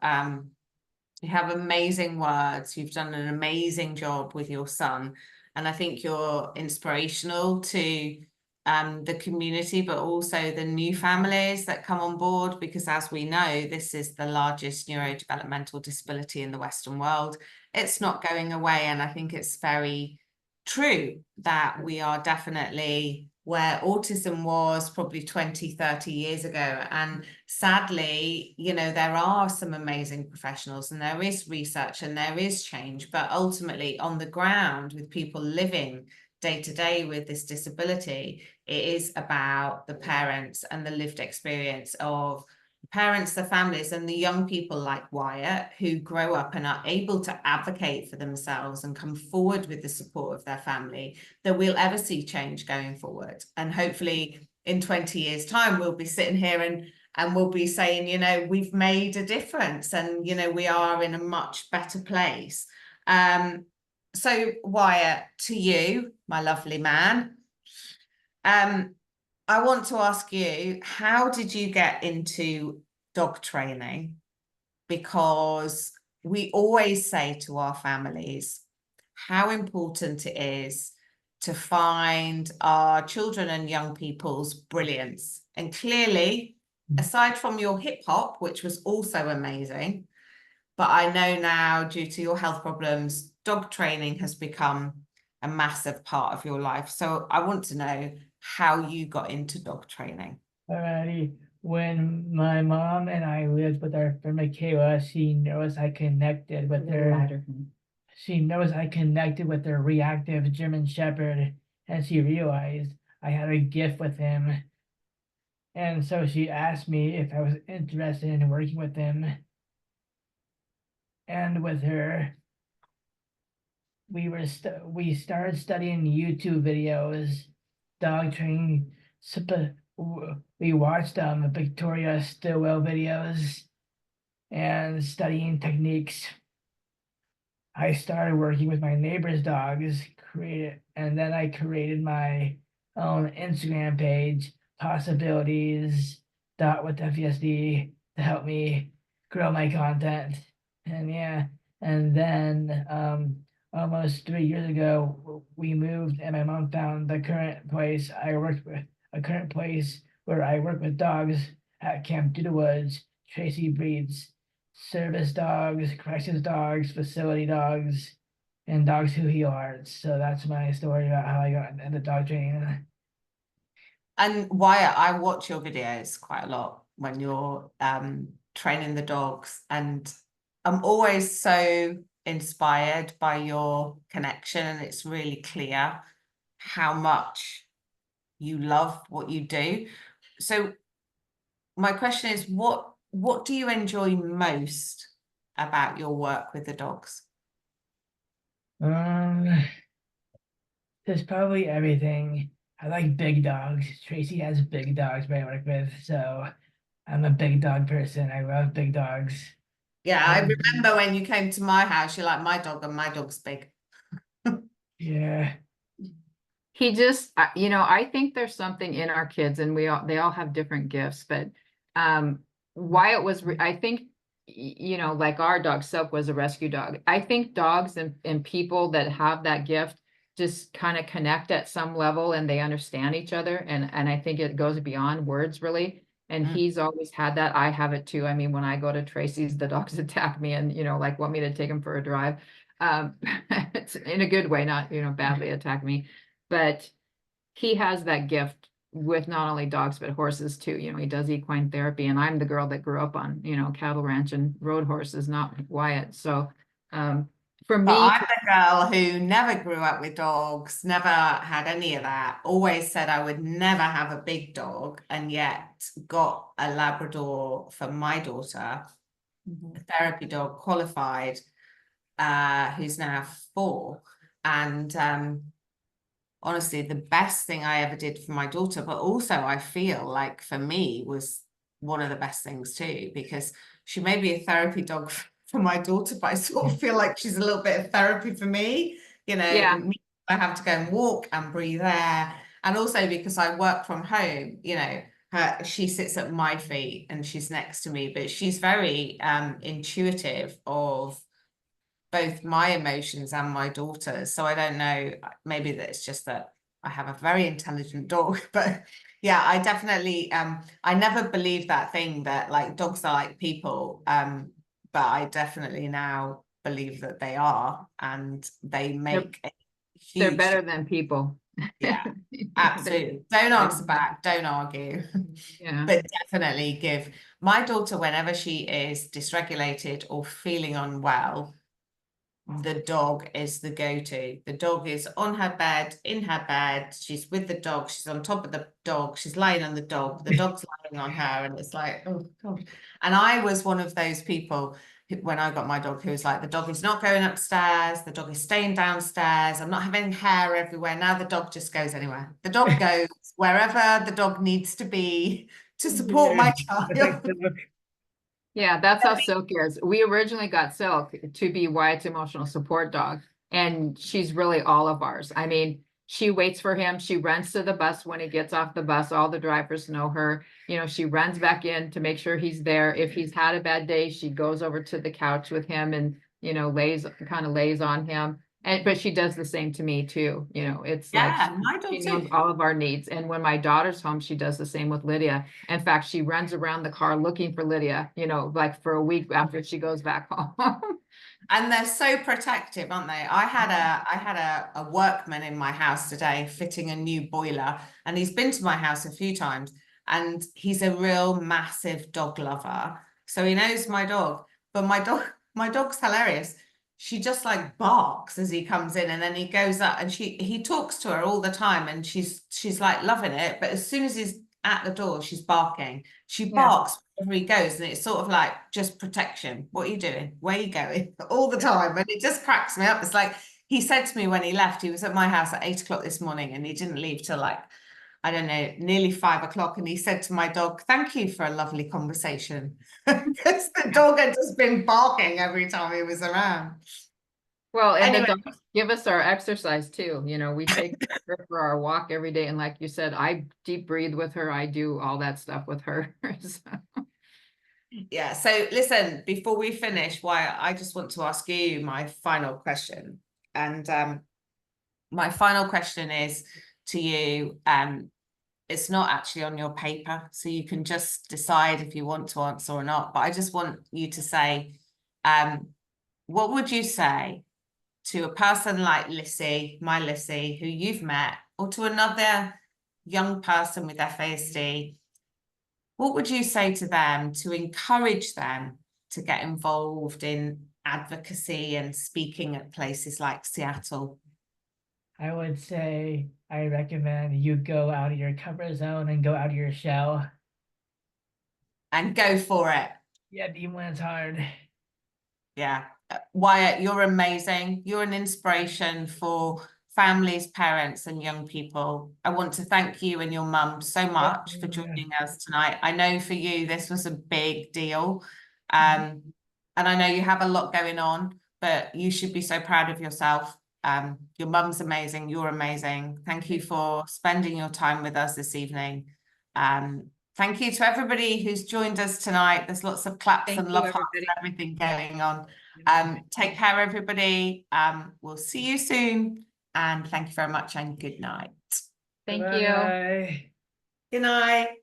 amazing words. You've done an amazing job with your son. And I think you're inspirational to the community, but also the new families that come on board, because as we know, this is the largest neurodevelopmental disability in the Western world. It's not going away. And I think it's very true that we are definitely where autism was probably 20, 30 years ago. And sadly, you know, there are some amazing professionals and there is research and there is change, but ultimately on the ground with people living day to day with this disability, it is about the parents and the lived experience of parents, the families, and the young people like Wyatt who grow up and are able to advocate for themselves and come forward with the support of their family, that we'll ever see change going forward. And hopefully in 20 years' time, we'll be sitting here and we'll be saying, you know, we've made a difference and, you know, we are in a much better place. So Wyatt, to you, my lovely man, I want to ask you, how did you get into dog training? Because we always say to our families how important it is to find our children and young people's brilliance. And clearly, aside from your hip hop, which was also amazing, but I know now due to your health problems, dog training has become a massive part of your life. So I want to know how you got into dog training. Alrighty. When my mom and I lived with our friend Michaela, she knows I connected with her. She knows I connected with her reactive German Shepherd, and she realized I had a gift with him. And so she asked me if I was interested in working with him and with her. We started studying YouTube videos, dog training. We watched Victoria Stilwell videos and studying techniques. I started working with my neighbor's dogs, and then I created my own Instagram page, Possibilities with FESD, to help me grow my content. And yeah, and then almost 3 years ago, we moved, and my mom found the current place I worked with, a current place where I work with dogs at Camp Do the Woods. Tracy breeds service dogs, crisis dogs, facility dogs, and dogs who heal hearts. So that's my story about how I got into dog training. And Wyatt, I watch your videos quite a lot when you're training the dogs, and I'm always so inspired by your connection, and it's really clear how much you love what you do. So my question is, what do you enjoy most about your work with the dogs? There's probably everything. I like big dogs. Tracy has big dogs I work with, so I'm a big dog person. I love big dogs. Yeah, I remember when you came to my house, you're like, my dog, and my dog's big. Yeah. He just, you know, I think there's something in our kids, and they all have different gifts, but Wyatt was, I think, you know, like our dog Silk was a rescue dog. I think dogs and people that have that gift just kind of connect at some level, and they understand each other, and I think it goes beyond words really. And he's always had that. I have it too. I mean, when I go to Tracy's, the dogs attack me and, you know, like want me to take him for a drive. It's in a good way, not, you know, badly attack me. But he has that gift with not only dogs, but horses too. You know, he does equine therapy, and I'm the girl that grew up on, you know, cattle ranch and rode horses, not Wyatt. So, for But me, I'm the girl who never grew up with dogs, never had any of that, always said I would never have a big dog, and yet got a Labrador for my daughter, a therapy dog, qualified, who's now 4. And honestly, the best thing I ever did for my daughter, but also I feel like for me was one of the best things too, because she may be a therapy dog for my daughter, but I sort of feel like she's a little bit of therapy for me. You know, yeah, I have to go and walk and breathe air. And also because I work from home, you know, she sits at my feet and she's next to me, but she's very intuitive of both my emotions and my daughter's. So I don't know, maybe that it's just that I have a very intelligent dog, but yeah, I definitely I never believed that thing that like dogs are like people, but I definitely now believe that they are, and they make a they're huge better than people. yeah, They're- absolutely. Don't answer back, don't argue. Yeah. But definitely give my daughter, whenever she is dysregulated or feeling unwell, the dog is the go-to. The dog is on her bed, in her bed, she's with the dog, she's on top of the dog, she's lying on the dog's lying on her, and it's like, oh God. And I was one of those people who, when I got my dog, who was like, the dog is not going upstairs, the dog is staying downstairs, I'm not having hair everywhere. Now the dog just goes anywhere. The dog goes wherever the dog needs to be to support my child. Yeah, that's how Silk is. We originally got Silk to be Wyatt's emotional support dog, and she's really all of ours. I mean, she waits for him. She runs to the bus when he gets off the bus. All the drivers know her. You know, she runs back in to make sure he's there. If he's had a bad day, she goes over to the couch with him and, you know, kind of lays on him. But she does the same to me too. You know, it's like Yeah, my dog she too. knows all of our needs. And when my daughter's home, she does the same with Lydia. In fact, she runs around the car looking for Lydia, you know, like for a week after she goes back home. And they're so protective, aren't they? I had a workman in my house today fitting a new boiler, and he's been to my house a few times, and he's a real massive dog lover. So he knows my dog, but my dog's hilarious. She just like barks as he comes in, and then he goes up and he talks to her all the time, and she's like loving it. But as soon as he's at the door, she's barking. She Yeah. barks wherever he goes, and it's sort of like just protection. What are you doing? Where are you going? All the time. And it just cracks me up. It's like he said to me when he left, he was at my house at 8 o'clock this morning, and he didn't leave till like, I don't know, nearly 5 o'clock. And he said to my dog, "Thank you for a lovely conversation." Because the dog had just been barking every time he was around. Well, and Anyway, the dogs give us our exercise too. You know, we take her for our walk every day. And like you said, I deep breathe with her. I do all that stuff with her. So. yeah. So listen, before we finish, Wyatt, I just want to ask you my final question. And my final question is to you. It's not actually on your paper, so you can just decide if you want to answer or not. But I just want you to say, what would you say to a person like Lissy, my Lissy, who you've met, or to another young person with FASD? What would you say to them to encourage them to get involved in advocacy and speaking at places like Seattle? I would say I recommend you go out of your comfort zone and go out of your shell. And go for it. Yeah, even when it's hard. Yeah. Wyatt, you're amazing. You're an inspiration for families, parents, and young people. I want to thank you and your mum so much for joining us tonight. I know for you, this was a big deal. And I know you have a lot going on, but you should be so proud of yourself. Your mum's amazing. You're amazing. Thank you for spending your time with us this evening. Thank you to everybody who's joined us tonight. There's lots of claps Thank and you, love hearts everybody. and everything going on. Take care, everybody. We'll see you soon. And thank you very much and good night. Thank you. Bye. Good night.